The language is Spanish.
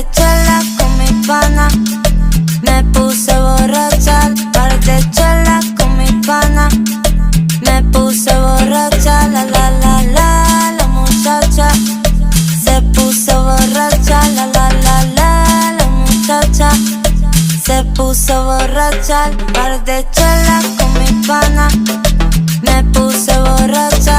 de chela con mi pana. Me puse borracha, par de chela con mi pana. Me puse borracha, la la la la, la muchacha se puso borracha, la la la la, la muchacha se puso borracha, par de chela con mi pana. Me puse borracha.